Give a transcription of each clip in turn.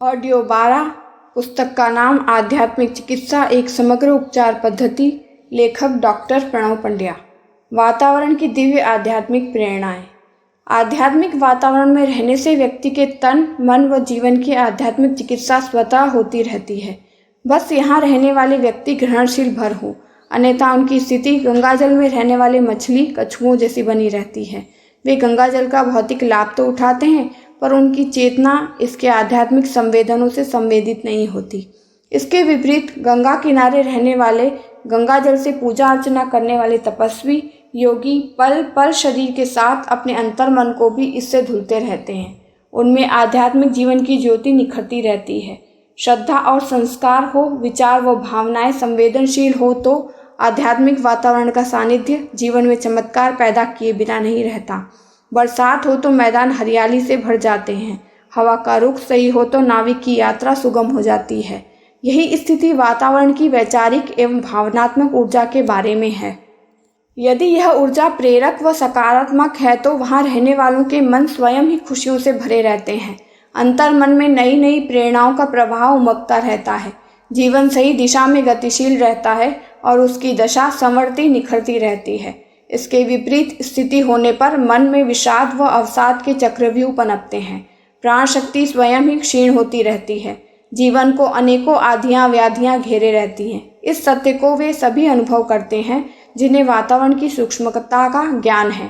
Audio 12। पुस्तक का नाम आध्यात्मिक चिकित्सा एक समग्र उपचार पद्धति। लेखक डॉक्टर प्रणव पंड्या। वातावरण की दिव्य आध्यात्मिक प्रेरणाएं। आध्यात्मिक वातावरण में रहने से व्यक्ति के तन, मन व जीवन की आध्यात्मिक चिकित्सा स्वतः होती रहती है। बस यहाँ रहने वाले व्यक्ति ग्रहणशील भर हो, अन्यथा उनकी स्थिति गंगाजल में रहने वाले मछली, कछुओं जैसी बनी रहती है। वे गंगाजल का भौतिक लाभ तो उठाते हैं, पर उनकी चेतना इसके आध्यात्मिक संवेदनों से संवेदित नहीं होती। इसके विपरीत गंगा किनारे रहने वाले, गंगाजल से पूजा अर्चना करने वाले तपस्वी योगी पल पल शरीर के साथ अपने अंतर मन को भी इससे धुलते रहते हैं। उनमें आध्यात्मिक जीवन की ज्योति निखरती रहती है। श्रद्धा और संस्कार हो, विचार व भावनाएं संवेदनशील हो तो आध्यात्मिक वातावरण का सानिध्य जीवन में चमत्कार पैदा किए बिना नहीं रहता। बरसात हो तो मैदान हरियाली से भर जाते हैं। हवा का रुख सही हो तो नाविक की यात्रा सुगम हो जाती है। यही स्थिति वातावरण की वैचारिक एवं भावनात्मक ऊर्जा के बारे में है। यदि यह ऊर्जा प्रेरक व सकारात्मक है तो वहाँ रहने वालों के मन स्वयं ही खुशियों से भरे रहते हैं। अंतर मन में नई नई प्रेरणाओं का प्रभाव उमकता रहता है। जीवन सही दिशा में गतिशील रहता है और उसकी दशा संवरती निखरती रहती है। इसके विपरीत स्थिति होने पर मन में विषाद व अवसाद के चक्रव्यूह पनपते हैं। प्राण शक्ति स्वयं ही क्षीण होती रहती है। जीवन को अनेकों आधियाँ व्याधियाँ घेरे रहती हैं। इस सत्य को वे सभी अनुभव करते हैं जिन्हें वातावरण की सूक्ष्मता का ज्ञान है।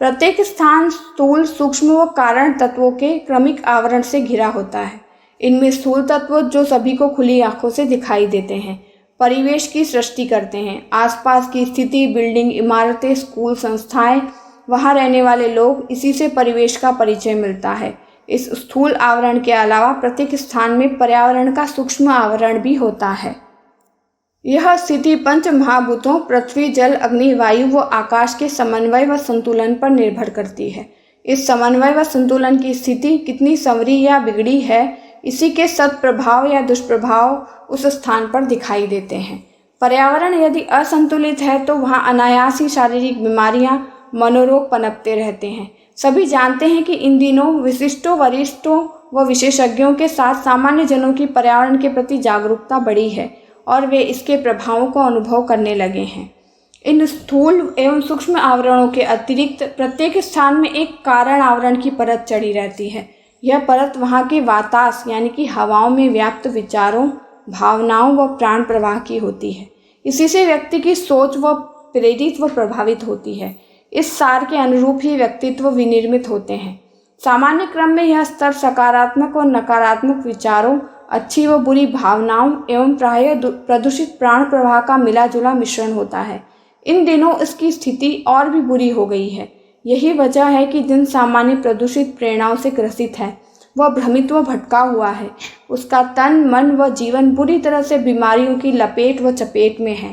प्रत्येक स्थान स्थूल, सूक्ष्म व कारण तत्वों के क्रमिक आवरण से घिरा होता है। इनमें स्थूल तत्व जो सभी को खुली आंखों से दिखाई देते हैं, परिवेश की सृष्टि करते हैं। आसपास की स्थिति, बिल्डिंग, इमारतें, स्कूल, संस्थाएं, वहां रहने वाले लोग, इसी से परिवेश का परिचय मिलता है। इस स्थूल आवरण के अलावा प्रत्येक स्थान में पर्यावरण का सूक्ष्म आवरण भी होता है। यह स्थिति पंच महाभूतों पृथ्वी, जल, अग्नि, वायु व आकाश के समन्वय व संतुलन पर निर्भर करती है। इस समन्वय व संतुलन की स्थिति कितनी संवरी या बिगड़ी है, इसी के सत्प्रभाव या दुष्प्रभाव उस स्थान पर दिखाई देते हैं। पर्यावरण यदि असंतुलित है तो वहाँ अनायास ही शारीरिक बीमारियां, मनोरोग पनपते रहते हैं। सभी जानते हैं कि इन दिनों विशिष्टों, वरिष्ठों व विशेषज्ञों के साथ सामान्य जनों की पर्यावरण के प्रति जागरूकता बढ़ी है और वे इसके प्रभावों को अनुभव करने लगे हैं। इन स्थूल एवं सूक्ष्म आवरणों के अतिरिक्त प्रत्येक स्थान में एक कारण आवरण की परत चढ़ी रहती है। यह परत वहाँ के वातास यानी कि हवाओं में व्याप्त विचारों, भावनाओं व प्राण प्रवाह की होती है। इसी से व्यक्ति की सोच व प्रेरित व प्रभावित होती है। इस सार के अनुरूप ही व्यक्तित्व विनिर्मित होते हैं। सामान्य क्रम में यह स्तर सकारात्मक और नकारात्मक विचारों, अच्छी व बुरी भावनाओं एवं प्रायः प्रदूषित प्राण प्रवाह का मिला जुला मिश्रण होता है। इन दिनों इसकी स्थिति और भी बुरी हो गई है। यही वजह है कि जिन सामान्य प्रदूषित प्रेरणाओं से ग्रसित है, वह भ्रमित व भटका हुआ है। उसका तन, मन व जीवन बुरी तरह से बीमारियों की लपेट व चपेट में है।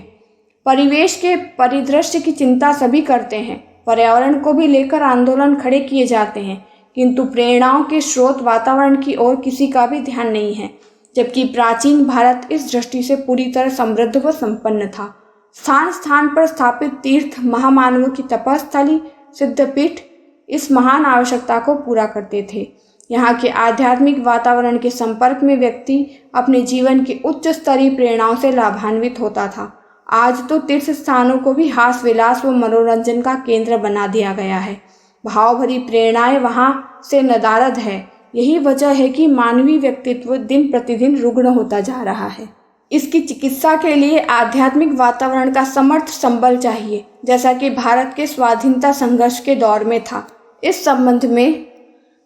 परिवेश के परिदृश्य की चिंता सभी करते हैं। पर्यावरण को भी लेकर आंदोलन खड़े किए जाते हैं, किंतु प्रेरणाओं के स्रोत वातावरण की ओर किसी का भी ध्यान नहीं है। जबकि प्राचीन भारत इस दृष्टि से पूरी तरह समृद्ध व संपन्न था। स्थान स्थान पर स्थापित तीर्थ, महामानवों की तपस्थली, सिद्धपीठ इस महान आवश्यकता को पूरा करते थे। यहाँ के आध्यात्मिक वातावरण के संपर्क में व्यक्ति अपने जीवन की उच्च स्तरीय प्रेरणाओं से लाभान्वित होता था। आज तो तीर्थ स्थानों को भी हास विलास व मनोरंजन का केंद्र बना दिया गया है। भाव भरी प्रेरणाएं वहाँ से नदारद है। यही वजह है कि मानवीय व्यक्तित्व दिन प्रतिदिन रुग्ण होता जा रहा है। इसकी चिकित्सा के लिए आध्यात्मिक वातावरण का समर्थ संबल चाहिए, जैसा कि भारत के स्वाधीनता संघर्ष के दौर में था। इस संबंध में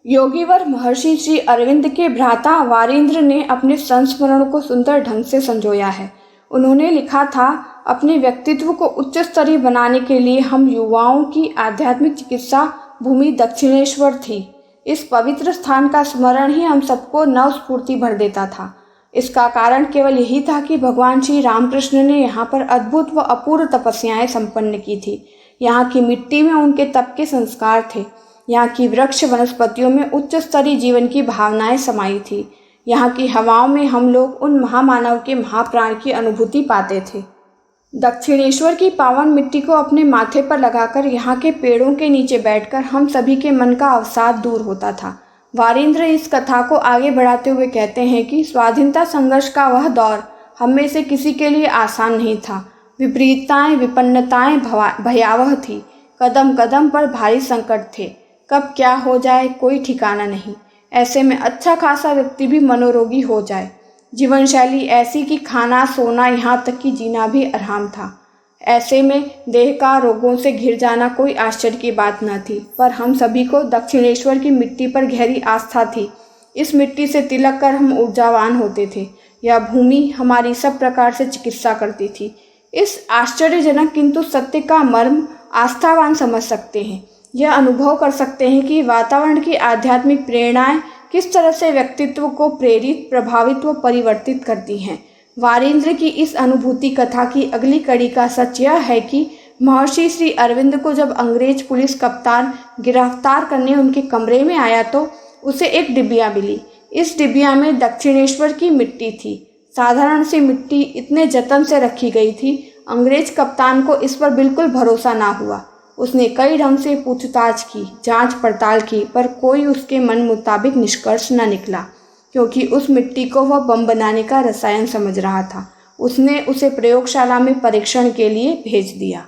योगीवर महर्षि श्री अरविंद के भ्राता वारिंद्र ने अपने संस्मरणों को सुंदर ढंग से संजोया है। उन्होंने लिखा था, अपने व्यक्तित्व को उच्च स्तरीय बनाने के लिए हम युवाओं की आध्यात्मिक चिकित्सा भूमि दक्षिणेश्वर थी। इस पवित्र स्थान का स्मरण ही हम सबको नव स्फूर्ति भर देता था। इसका कारण केवल यही था कि भगवान श्री रामकृष्ण ने यहाँ पर अद्भुत व अपूर्व तपस्याएं संपन्न की थी। यहाँ की मिट्टी में उनके तप के संस्कार थे। यहाँ की वृक्ष वनस्पतियों में उच्च स्तरीय जीवन की भावनाएं समाई थी। यहाँ की हवाओं में हम लोग उन महामानव के महाप्राण की अनुभूति पाते थे। दक्षिणेश्वर की पावन मिट्टी को अपने माथे पर लगाकर यहाँ के पेड़ों के नीचे बैठकर हम सभी के मन का अवसाद दूर होता था। वारिंद्र इस कथा को आगे बढ़ाते हुए कहते हैं कि स्वाधीनता संघर्ष का वह दौर हम में से किसी के लिए आसान नहीं था। विपरीतताएं, विपन्नताएं भयावह थी। कदम कदम पर भारी संकट थे। कब क्या हो जाए कोई ठिकाना नहीं। ऐसे में अच्छा खासा व्यक्ति भी मनोरोगी हो जाए। जीवन शैली ऐसी कि खाना, सोना, यहाँ तक कि जीना भी आराम था। ऐसे में देह का रोगों से घिर जाना कोई आश्चर्य की बात न थी। पर हम सभी को दक्षिणेश्वर की मिट्टी पर गहरी आस्था थी। इस मिट्टी से तिलक कर हम ऊर्जावान होते थे। यह भूमि हमारी सब प्रकार से चिकित्सा करती थी। इस आश्चर्यजनक किंतु सत्य का मर्म आस्थावान समझ सकते हैं। यह अनुभव कर सकते हैं कि वातावरण की आध्यात्मिक प्रेरणाएं किस तरह से व्यक्तित्व को प्रेरित, प्रभावित व परिवर्तित करती हैं। वारिंद्र की इस अनुभूति कथा की अगली कड़ी का सच यह है कि महर्षि श्री अरविंद को जब अंग्रेज पुलिस कप्तान गिरफ्तार करने उनके कमरे में आया तो उसे एक डिबिया मिली। इस डिबिया में दक्षिणेश्वर की मिट्टी थी। साधारण सी मिट्टी इतने जतन से रखी गई थी, अंग्रेज कप्तान को इस पर बिल्कुल भरोसा ना हुआ। उसने कई ढंग से पूछताछ की, जांच पड़ताल की, पर कोई उसके मन मुताबिक निष्कर्ष न निकला, क्योंकि उस मिट्टी को वह बम बनाने का रसायन समझ रहा था। उसने उसे प्रयोगशाला में परीक्षण के लिए भेज दिया।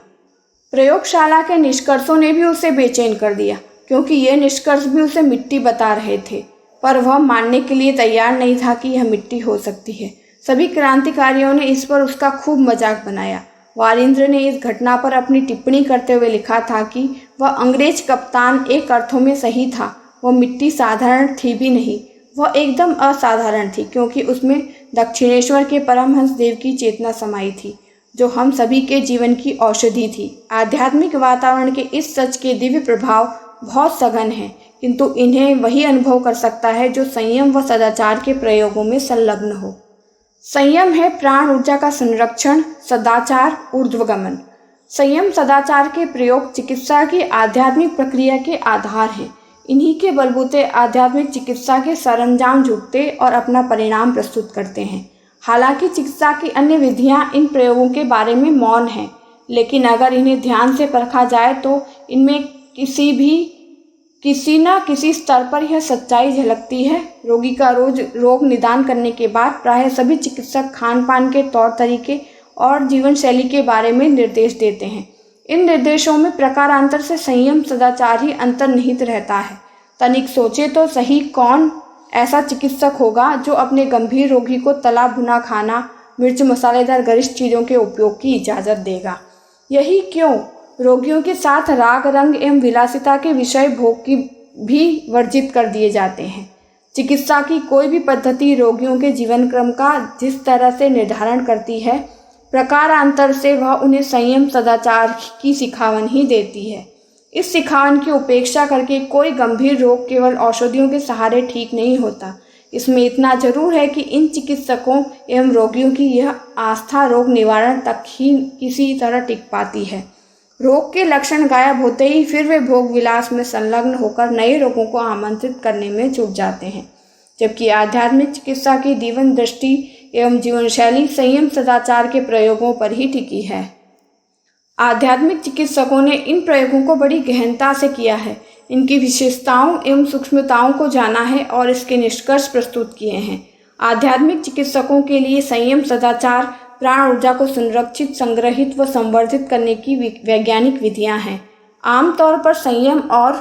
प्रयोगशाला के निष्कर्षों ने भी उसे बेचैन कर दिया, क्योंकि ये निष्कर्ष भी उसे मिट्टी बता रहे थे, पर वह मानने के लिए तैयार नहीं था कि यह मिट्टी हो सकती है। सभी क्रांतिकारियों ने इस पर उसका खूब मजाक बनाया। वारिंद्र ने इस घटना पर अपनी टिप्पणी करते हुए लिखा था कि वह अंग्रेज कप्तान एक अर्थों में सही था। वह मिट्टी साधारण थी भी नहीं, वह एकदम असाधारण थी, क्योंकि उसमें दक्षिणेश्वर के परमहंस देव की चेतना समाई थी, जो हम सभी के जीवन की औषधि थी। आध्यात्मिक वातावरण के इस सच के दिव्य प्रभाव बहुत सघन हैं, किंतु इन्हें वही अनुभव कर सकता है जो संयम व सदाचार के प्रयोगों में संलग्न हो। संयम है प्राण ऊर्जा का संरक्षण, सदाचार ऊर्ध्वगमन। संयम सदाचार के प्रयोग चिकित्सा की आध्यात्मिक प्रक्रिया के आधार हैं। इन्हीं के बलबूते आध्यात्मिक चिकित्सा के सरंजाम जुटते और अपना परिणाम प्रस्तुत करते हैं। हालांकि चिकित्सा की अन्य विधियां इन प्रयोगों के बारे में मौन हैं, लेकिन अगर इन्हें ध्यान से परखा जाए तो इनमें किसी न किसी स्तर पर यह सच्चाई झलकती है। रोगी का रोग निदान करने के बाद प्रायः सभी चिकित्सक खान पान के तौर तरीके और जीवन शैली के बारे में निर्देश देते हैं। इन निर्देशों में प्रकारांतर से संयम सदाचार ही अंतर्निहित रहता है। तनिक सोचे तो सही, कौन ऐसा चिकित्सक होगा जो अपने गंभीर रोगी को तला भुना खाना, मिर्च मसालेदार गरिष्ठ चीज़ों के उपयोग की इजाज़त देगा। यही क्यों रोगियों के साथ राग रंग एवं विलासिता के विषय भोग की भी वर्जित कर दिए जाते हैं। चिकित्सा की कोई भी पद्धति रोगियों के जीवन क्रम का जिस तरह से निर्धारण करती है, प्रकारांतर से वह उन्हें संयम सदाचार की सिखावन ही देती है। इस सिखावन की उपेक्षा करके कोई गंभीर रोग केवल औषधियों के सहारे ठीक नहीं होता। इसमें इतना जरूर है कि इन चिकित्सकों एवं रोगियों की यह आस्था रोग निवारण तक ही किसी तरह टिक पाती है। रोग के लक्षण गायब होते ही फिर वे भोग विलास में संलग्न होकर नए रोगों को आमंत्रित करने में जुट जाते हैं, जबकि आध्यात्मिक चिकित्सा की जीवन दृष्टि एवं जीवन शैली संयम सदाचार के प्रयोगों पर ही टिकी है। आध्यात्मिक चिकित्सकों ने इन प्रयोगों को बड़ी गहनता से किया है, इनकी विशेषताओं एवं सूक्ष्मताओं को जाना है और इसके निष्कर्ष प्रस्तुत किए हैं। आध्यात्मिक चिकित्सकों के लिए संयम सदाचार प्राण ऊर्जा को संरक्षित, संग्रहित व संवर्धित करने की वैज्ञानिक विधियां हैं। आमतौर पर संयम और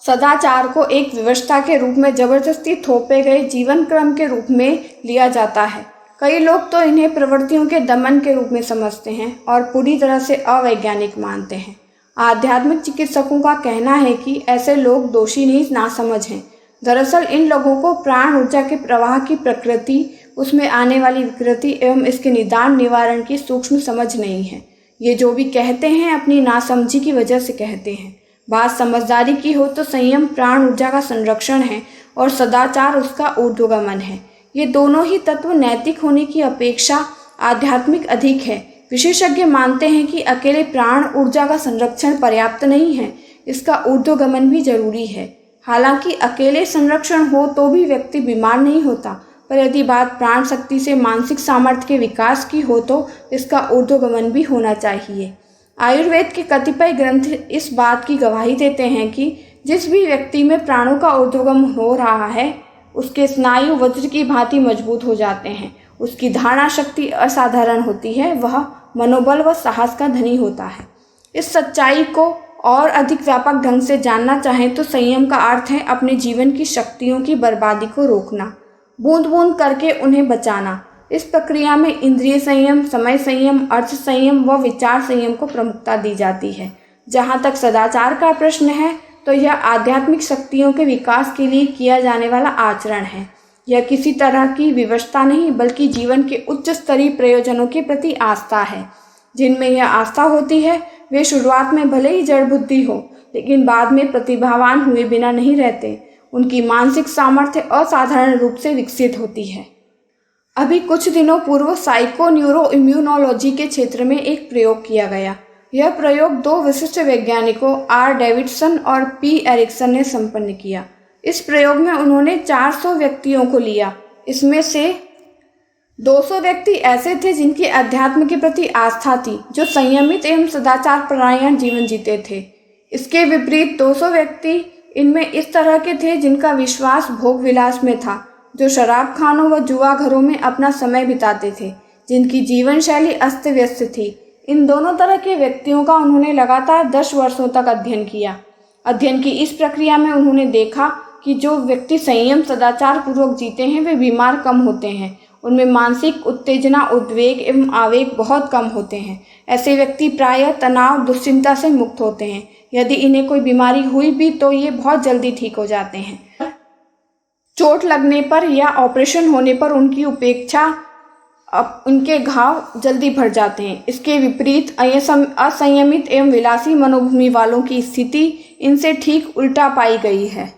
सदाचार को एक व्यवस्था के रूप में जबरदस्ती थोपे गए जीवन क्रम के रूप में लिया जाता है। कई लोग तो इन्हें प्रवृत्तियों के दमन के रूप में समझते हैं और पूरी तरह से अवैज्ञानिक मानते हैं। आध्यात्मिक चिकित्सकों का कहना है कि ऐसे लोग दोषी नहीं, नासमझ हैं। दरअसल इन लोगों को प्राण ऊर्जा के प्रवाह की प्रकृति, उसमें आने वाली विकृति एवं इसके निदान निवारण की सूक्ष्म समझ नहीं है। ये जो भी कहते हैं अपनी नासमझी की वजह से कहते हैं। बात समझदारी की हो तो संयम प्राण ऊर्जा का संरक्षण है और सदाचार उसका ऊर्ध्वगमन है। ये दोनों ही तत्व नैतिक होने की अपेक्षा आध्यात्मिक अधिक है। विशेषज्ञ मानते हैं कि अकेले प्राण ऊर्जा का संरक्षण पर्याप्त नहीं है, इसका ऊर्ध्वगमन भी जरूरी है। हालांकि अकेले संरक्षण हो तो भी व्यक्ति बीमार नहीं होता, पर यदि बात प्राण शक्ति से मानसिक सामर्थ्य के विकास की हो तो इसका ऊर्ध्वगमन भी होना चाहिए। आयुर्वेद के कतिपय ग्रंथ इस बात की गवाही देते हैं कि जिस भी व्यक्ति में प्राणों का ऊर्ध्वगम हो रहा है उसके स्नायु वज्र की भांति मजबूत हो जाते हैं, उसकी धारणा शक्ति असाधारण होती है, वह मनोबल व साहस का धनी होता है। इस सच्चाई को और अधिक व्यापक ढंग से जानना चाहें तो संयम का अर्थ है अपने जीवन की शक्तियों की बर्बादी को रोकना, बूंद बूंद करके उन्हें बचाना। इस प्रक्रिया में इंद्रिय संयम, समय संयम, अर्थ संयम व विचार संयम को प्रमुखता दी जाती है। जहाँ तक सदाचार का प्रश्न है तो यह आध्यात्मिक शक्तियों के विकास के लिए किया जाने वाला आचरण है। यह किसी तरह की विवशता नहीं बल्कि जीवन के उच्च स्तरीय प्रयोजनों के प्रति आस्था है। जिनमें यह आस्था होती है वे शुरुआत में भले ही जड़ बुद्धि हो लेकिन बाद में प्रतिभावान हुए बिना नहीं रहते। उनकी मानसिक सामर्थ्य असाधारण रूप से विकसित होती है। अभी कुछ दिनों पूर्व साइको न्यूरो इम्यूनोलॉजी के क्षेत्र में एक प्रयोग किया गया। यह प्रयोग 2 विशिष्ट वैज्ञानिकों आर डेविडसन और पी एरिक्सन ने संपन्न किया। इस प्रयोग में उन्होंने 400 व्यक्तियों को लिया। इसमें से 200 व्यक्ति ऐसे थे जिनकी अध्यात्म के प्रति आस्था थी, जो संयमित एवं सदाचार परायण जीवन जीते थे। इसके विपरीत 200 व्यक्ति इनमें इस तरह के थे जिनका विश्वास भोग विलास में था, जो शराब खानों व जुआ घरों में अपना समय बिताते थे, जिनकी जीवन शैली अस्त व्यस्त थी। इन दोनों तरह के व्यक्तियों का उन्होंने लगातार 10 वर्षों तक अध्ययन किया। अध्ययन की इस प्रक्रिया में उन्होंने देखा कि जो व्यक्ति संयम सदाचार पूर्वक जीते हैं वे बीमार कम होते हैं, उनमें मानसिक उत्तेजना, उद्वेग एवं आवेग बहुत कम होते हैं। ऐसे व्यक्ति प्रायः तनाव, दुश्चिंता से मुक्त होते हैं। यदि इन्हें कोई बीमारी हुई भी तो ये बहुत जल्दी ठीक हो जाते हैं। चोट लगने पर या ऑपरेशन होने पर उनके घाव जल्दी भर जाते हैं। इसके विपरीत असंयमित एवं विलासी मनोभूमि वालों की स्थिति इनसे ठीक उल्टा पाई गई है।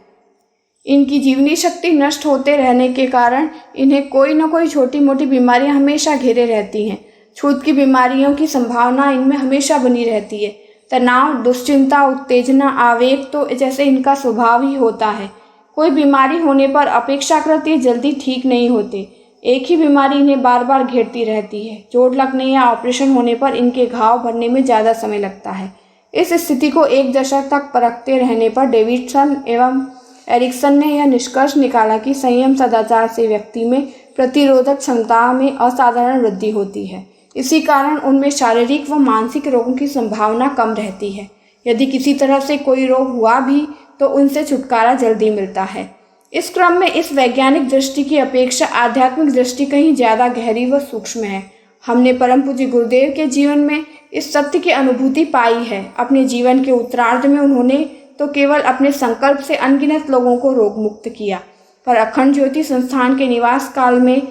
इनकी जीवनी शक्ति नष्ट होते रहने के कारण इन्हें कोई न कोई छोटी मोटी बीमारियां हमेशा घेरे रहती हैं। छूत की बीमारियों की संभावना इनमें हमेशा बनी रहती है। तनाव, दुश्चिंता, उत्तेजना, आवेग तो जैसे इनका स्वभाव ही होता है। कोई बीमारी होने पर अपेक्षाकृत ये जल्दी ठीक नहीं होते। एक ही बीमारी इन्हें बार बार घेरती रहती है। चोट लगने या ऑपरेशन होने पर इनके घाव भरने में ज़्यादा समय लगता है। इस स्थिति को 1 दशक तक परखते रहने पर डेविडसन एवं एरिक्सन ने यह निष्कर्ष निकाला कि संयम सदाचार से व्यक्ति में प्रतिरोधक क्षमता में असाधारण वृद्धि होती है। इसी कारण उनमें शारीरिक व मानसिक रोगों की संभावना कम रहती है। यदि किसी तरह से कोई रोग हुआ भी तो उनसे छुटकारा जल्दी मिलता है। इस क्रम में इस वैज्ञानिक दृष्टि की अपेक्षा आध्यात्मिक दृष्टि कहीं ज़्यादा गहरी व सूक्ष्म है। हमने परम पूज्य गुरुदेव के जीवन में इस सत्य की अनुभूति पाई है। अपने जीवन के उत्तरार्ध में उन्होंने तो केवल अपने संकल्प से अनगिनत लोगों को रोग मुक्त किया, पर अखंड ज्योति संस्थान के निवास काल में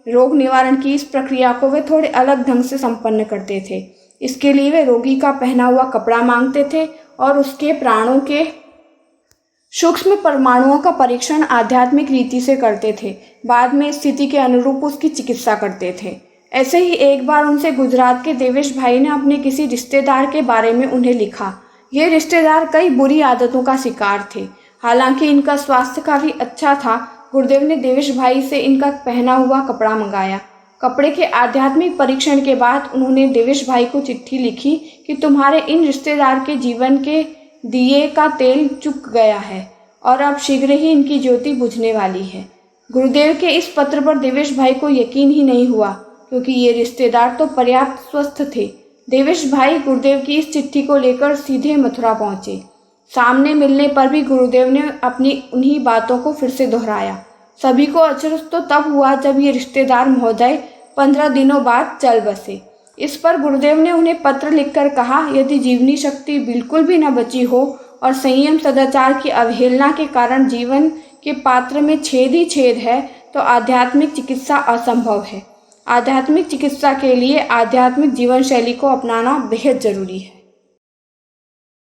रोग निवारण की इस प्रक्रिया को वे थोड़े अलग ढंग से संपन्न करते थे। इसके लिए वे रोगी का पहना हुआ कपड़ा मांगते थे और उसके प्राणों के सूक्ष्म परमाणुओं का परीक्षण आध्यात्मिक रीति से करते थे। बाद में स्थिति के अनुरूप उसकी चिकित्सा करते थे। ऐसे ही एक बार उनसे गुजरात के देवेश भाई ने अपने किसी रिश्तेदार के बारे में उन्हें लिखा। ये रिश्तेदार कई बुरी आदतों का शिकार थे। हालांकि इनका स्वास्थ्य काफी अच्छा था। गुरुदेव ने देवेश भाई से इनका पहना हुआ कपड़ा मंगाया। कपड़े के आध्यात्मिक परीक्षण के बाद उन्होंने देवेश भाई को चिट्ठी लिखी कि तुम्हारे इन रिश्तेदार के जीवन के दिए का तेल चुक गया है और अब शीघ्र ही इनकी ज्योति बुझने वाली है। गुरुदेव के इस पत्र पर देवेश भाई को यकीन ही नहीं हुआ, क्योंकि ये रिश्तेदार तो पर्याप्त स्वस्थ थे। देवेश भाई गुरुदेव की इस चिट्ठी को लेकर सीधे मथुरा पहुंचे। सामने मिलने पर भी गुरुदेव ने अपनी उन्हीं बातों को फिर से दोहराया। सभी को अचरज तो तब हुआ जब ये रिश्तेदार महोदय 15 दिनों बाद चल बसे। इस पर गुरुदेव ने उन्हें पत्र लिखकर कहा, यदि जीवनी शक्ति बिल्कुल भी न बची हो और संयम सदाचार की अवहेलना के कारण जीवन के पात्र में छेद ही छेद है तो आध्यात्मिक चिकित्सा असंभव है। आध्यात्मिक चिकित्सा के लिए आध्यात्मिक जीवन शैली को अपनाना बेहद जरूरी है।